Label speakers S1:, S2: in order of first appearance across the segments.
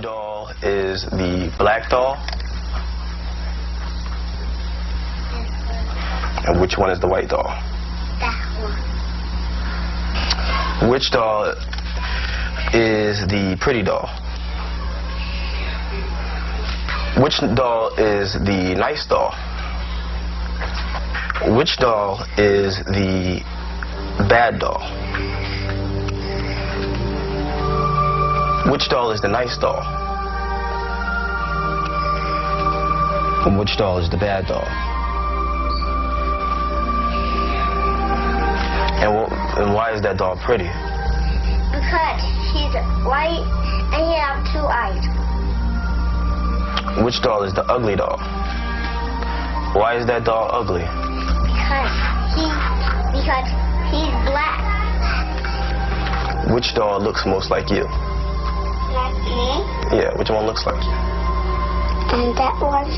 S1: doll is the black doll? And which one is the white doll?
S2: That one.
S1: Which doll is the pretty doll? Which doll is the nice doll? Which doll is the bad doll? Which doll is the nice doll? And which doll is the bad doll? And why is that doll pretty?
S2: Because he's white and he has 2 eyes.
S1: Which doll is the ugly doll? Why is that doll ugly?
S2: Because he's black.
S1: Which doll looks most like you?
S2: Like me?
S1: Yeah, which one looks like you?
S2: And that one.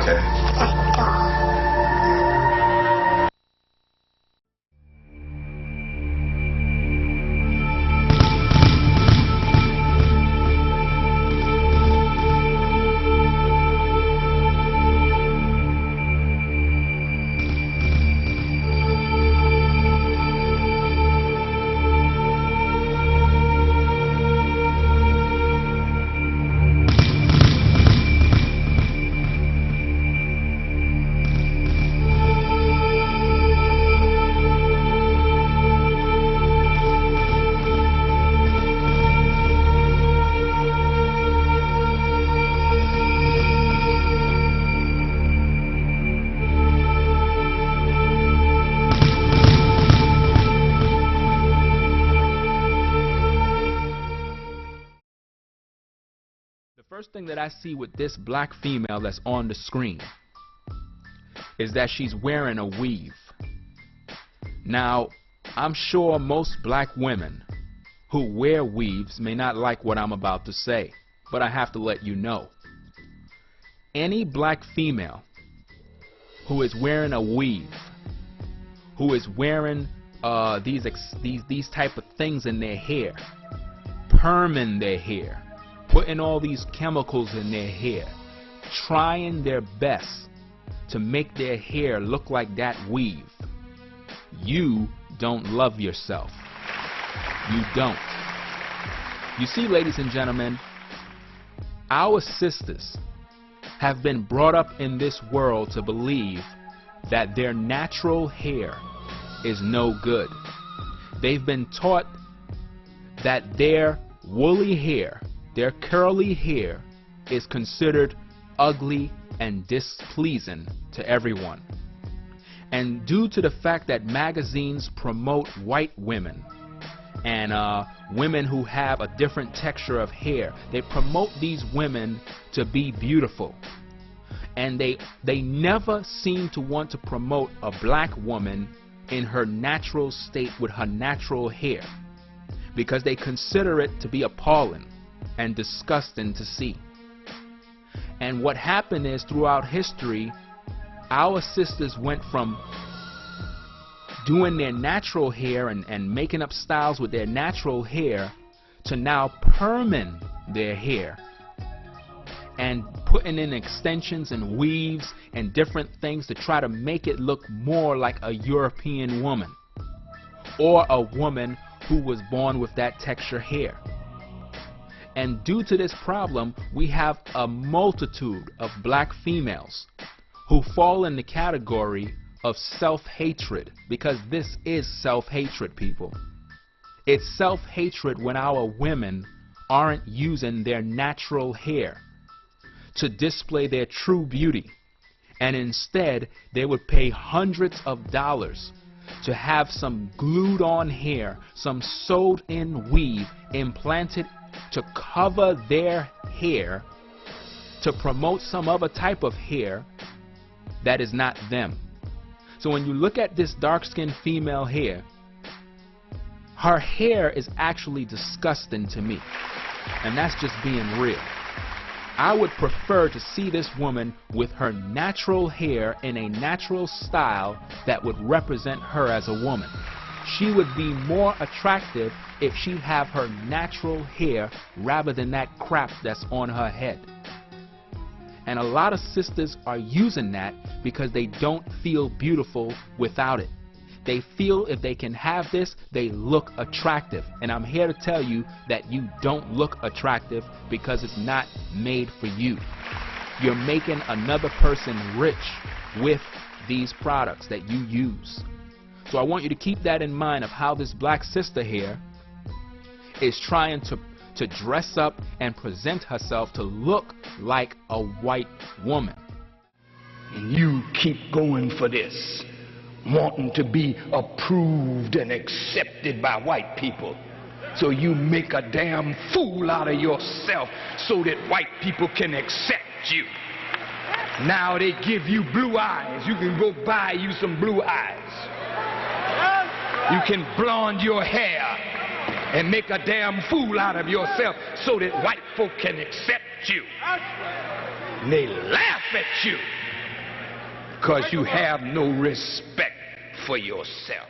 S1: Okay.
S2: That doll.
S3: The first thing that I see with this black female that's on the screen is that she's wearing a weave. Now, I'm sure most black women who wear weaves may not like what I'm about to say, but I have to let you know. Any black female who is wearing a weave, who is wearing these type of things in their hair, perming their hair, putting all these chemicals in their hair, trying their best to make their hair look like that weave, you don't love yourself. You don't. You see, ladies and gentlemen, our sisters have been brought up in this world to believe that their natural hair is no good. They've been taught that their woolly hair, their curly hair, is considered ugly and displeasing to everyone. And due to the fact that magazines promote white women and women who have a different texture of hair, they promote these women to be beautiful. And they never seem to want to promote a black woman in her natural state with her natural hair, because they consider it to be appalling and disgusting to see. And what happened is, throughout history, our sisters went from doing their natural hair and making up styles with their natural hair to now perming their hair and putting in extensions and weaves and different things to try to make it look more like a European woman or a woman who was born with that texture hair. And due to this problem, we have a multitude of black females who fall in the category of self-hatred, because this is self-hatred, people. It's self-hatred when our women aren't using their natural hair to display their true beauty, and instead they would pay hundreds of dollars to have some glued on hair, some sewed in weave implanted to cover their hair, to promote some other type of hair that is not them. So when you look at this dark-skinned female here, her hair is actually disgusting to me, and that's just being real. I would prefer to see this woman with her natural hair in a natural style that would represent her as a woman. she would be more attractive if she have her natural hair rather than that crap that's on her head. And a lot of sisters are using that because they don't feel beautiful without it. They feel if they can have this, they look attractive. And I'm here to tell you that you don't look attractive because it's not made for you. You're making another person rich with these products that you use. So I want you to keep that in mind of how this black sister here is trying to dress up and present herself to look like a white woman.
S4: You keep going for this, wanting to be approved and accepted by white people. So you make a damn fool out of yourself so that white people can accept you. Now they give you blue eyes. You can go buy you some blue eyes. You can blonde your hair and make a damn fool out of yourself so that white folk can accept you. And they laugh at you because you have no respect for yourself.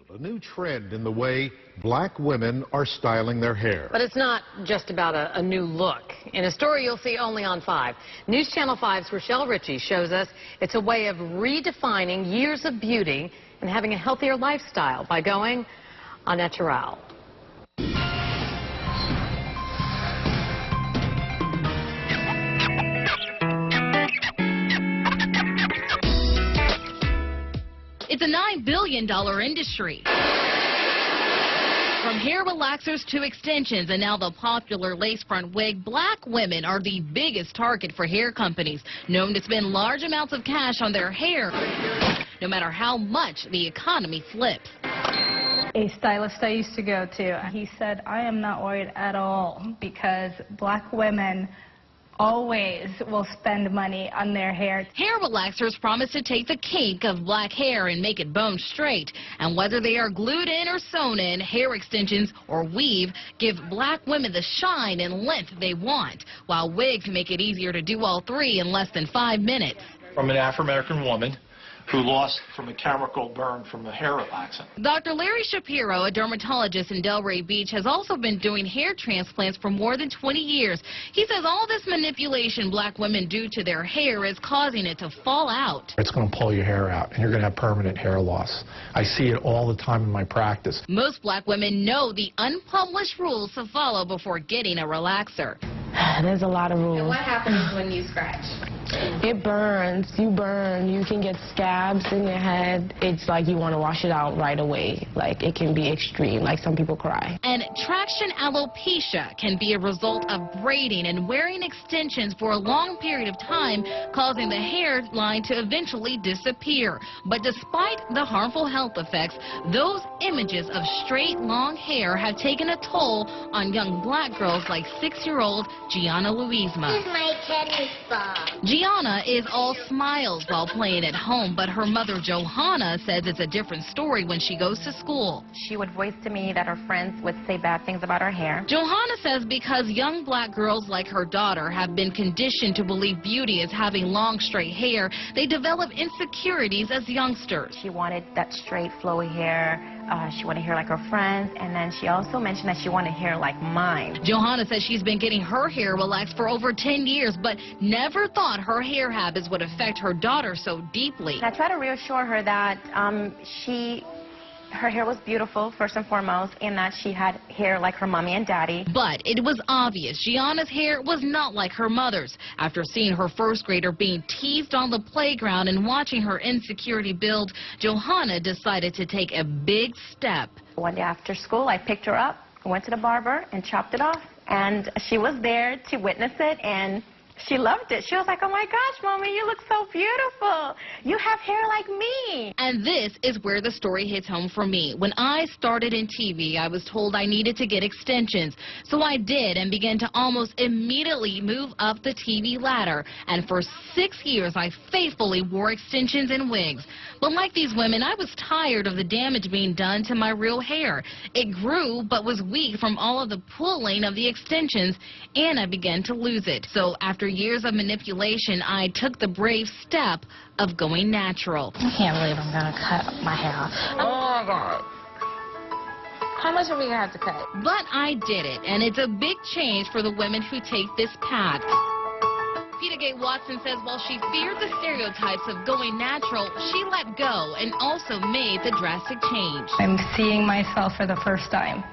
S5: A new trend in the way black women are styling their hair.
S6: But it's not just about a new look. In a story you'll see only on 5, News Channel 5's Rochelle Ritchie shows us it's a way of redefining years of beauty and having a healthier lifestyle by going au naturel.
S7: It's a $9 billion industry. From hair relaxers to extensions and now the popular lace front wig, black women are the biggest target for hair companies, known to spend large amounts of cash on their hair, no matter how much the economy flips.
S8: A stylist I used to go to, he said, I am not worried at all because black women always will spend money on their hair.
S7: Hair relaxers promise to take the kink of black hair and make it bone straight. And whether they are glued in or sewn in, hair extensions or weave give black women the shine and length they want, while wigs make it easier to do all three in less than 5 minutes.
S9: From an Afro-American woman who lost from a chemical burn from a hair relaxant.
S7: Dr. Larry Shapiro, a dermatologist in Delray Beach, has also been doing hair transplants for more than 20 years. He says all this manipulation black women do to their hair is causing it to fall out.
S10: It's going to pull your hair out, and you're going to have permanent hair loss. I see it all the time in my practice.
S7: Most black women know the unpublished rules to follow before getting a relaxer.
S11: There's a lot of rules.
S12: And what happens when you scratch?
S11: It burns. You burn. You can get scabs in your head. It's like you want to wash it out right away. Like, it can be extreme. Like, some people cry.
S7: And traction alopecia can be a result of braiding and wearing extensions for a long period of time, causing the hairline to eventually disappear. But despite the harmful health effects, those images of straight, long hair have taken a toll on young black girls like 6-year-old Gianna Louisma.
S2: This is my tennis ball.
S7: Gianna is all smiles while playing at home, but her mother Johanna says it's a different story when she goes to school.
S12: She would voice to me that her friends would say bad things about her hair.
S7: Johanna says because young black girls like her daughter have been conditioned to believe beauty is having long, straight hair, they develop insecurities as youngsters.
S12: She wanted that straight, flowy hair. She wanted hair like her friends, and then she also mentioned that she wanted hair like mine.
S7: Johanna says she's been getting her hair relaxed for over 10 years, but never thought her hair habits would affect her daughter so deeply.
S12: And I try to reassure her that her hair was beautiful, first and foremost, and that she had hair like her mommy and daddy.
S7: But it was obvious Gianna's hair was not like her mother's. After seeing her first grader being teased on the playground and watching her insecurity build, Johanna decided to take a big step.
S12: One day after school, I picked her up, went to the barber, and chopped it off. And she was there to witness it, and she loved it. She was like, oh my gosh, Mommy, you look so beautiful. You have hair like me.
S7: And this is where the story hits home for me. When I started in TV, I was told I needed to get extensions. So I did and began to almost immediately move up the TV ladder. And for 6 years, I faithfully wore extensions and wigs. But like these women, I was tired of the damage being done to my real hair. It grew but was weak from all of the pulling of the extensions, and I began to lose it. So after after years of manipulation, I took the brave step of going natural.
S8: I can't believe I'm going to cut my hair off. Oh, my God. How much are we going to have to cut?
S7: But I did it, and it's a big change for the women who take this path. Peter Gay Watson says while she feared the stereotypes of going natural, she let go and also made the drastic change.
S8: I'm seeing myself for the first time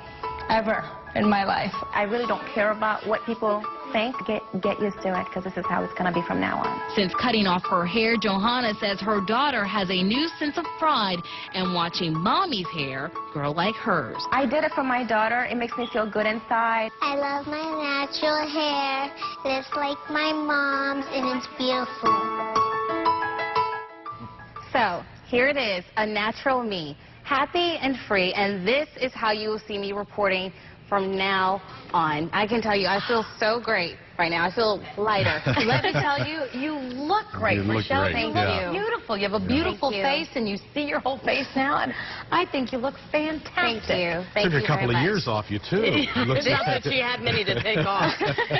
S8: ever in my life.
S12: I really don't care about what people think. Get used to it, because this is how it's going to be from now on.
S7: Since cutting off her hair, Johanna says her daughter has a new sense of pride in watching mommy's hair grow like hers.
S12: I did it for my daughter. It makes me feel good inside.
S2: I love my natural hair. It's like my mom's, and it's beautiful.
S12: So, here it is, a natural me, happy and free, and this is how you will see me reporting from now on. I can tell you, I feel so great right now. I feel lighter.
S6: Let me tell you, you look great,
S5: You look
S6: Michelle.
S5: great,
S6: You
S5: yeah.
S6: look beautiful. You have a beautiful
S12: Thank you.
S6: face, and you see your whole face now, and I think you look fantastic.
S12: Thank you. Thank
S5: Took
S12: you
S5: a couple
S12: very
S5: of
S12: much.
S5: years off you, too. You look
S6: Not that she had many to take off.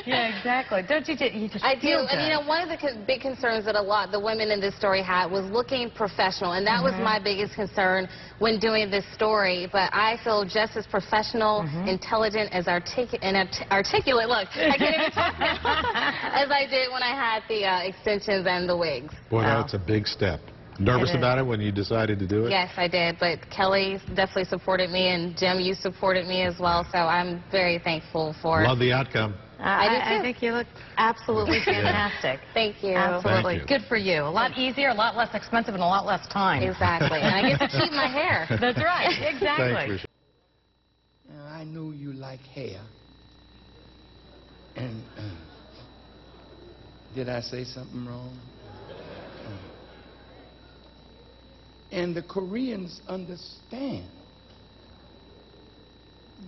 S6: Yeah, exactly. Don't you just
S12: I do,
S6: feel
S12: and you know,
S6: good.
S12: one of the big concerns that a lot the women in this story had was looking professional, and that was my biggest concern when doing this story. But I feel just as professional, intelligent, as articulate. Look, I can't even talk now. As I did when I had the extensions and the wigs.
S5: Boy, that's a big step. Nervous about it when you decided to do it?
S12: Yes, I did, but Kelly definitely supported me, and Jim, you supported me as well, so I'm very thankful for it.
S5: Love the outcome.
S12: I do too.
S6: I think you look absolutely fantastic.
S12: Thank you.
S6: Absolutely.
S5: Thank you.
S6: Good for you. A lot easier, a lot less expensive, and a lot less time.
S12: Exactly, and I get to keep my hair.
S6: That's right. Exactly.
S5: Thanks, Michelle.
S4: I know you like hair. And did I say something wrong? And the Koreans understand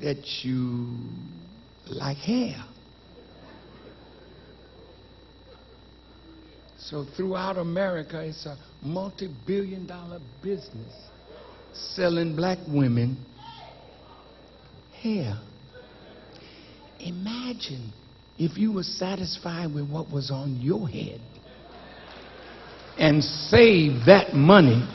S4: that you like hair. So throughout America, it's a multi-billion-dollar business selling black women hair. Imagine if you were satisfied with what was on your head and save that money.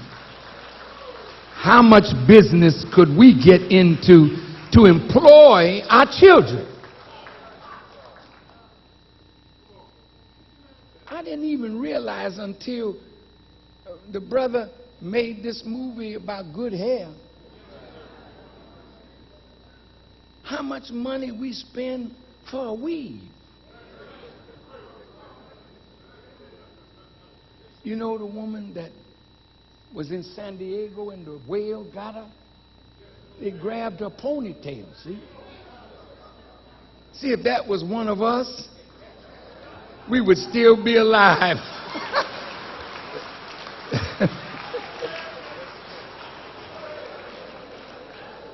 S4: How much business could we get into to employ our children? I didn't even realize until the brother made this movie about good hair how much money we spend for a weave. You know the woman that was in San Diego and the whale got her? They grabbed her ponytail, see? See, if that was one of us, we would still be alive.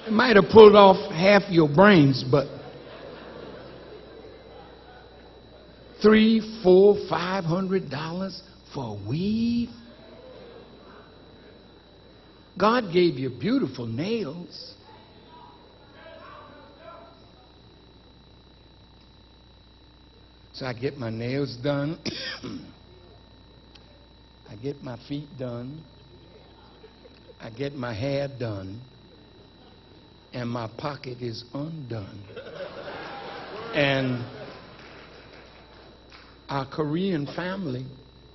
S4: It might have pulled off half your brains, but $300, $400, $500 for a weave? God gave you beautiful nails. So I get my nails done. I get my feet done. I get my hair done. And my pocket is undone. And our Korean family,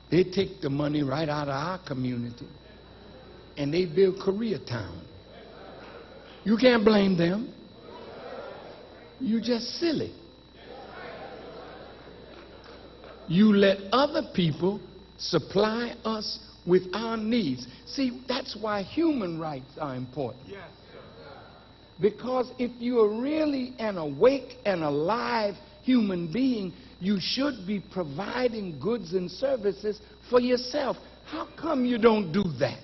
S4: they take the money right out of our community and they build Koreatown. You can't blame them. You're just silly. You let other people supply us with our needs. See, that's why human rights are important. Because if you are really an awake and alive human being, you should be providing goods and services for yourself. How come you don't do that?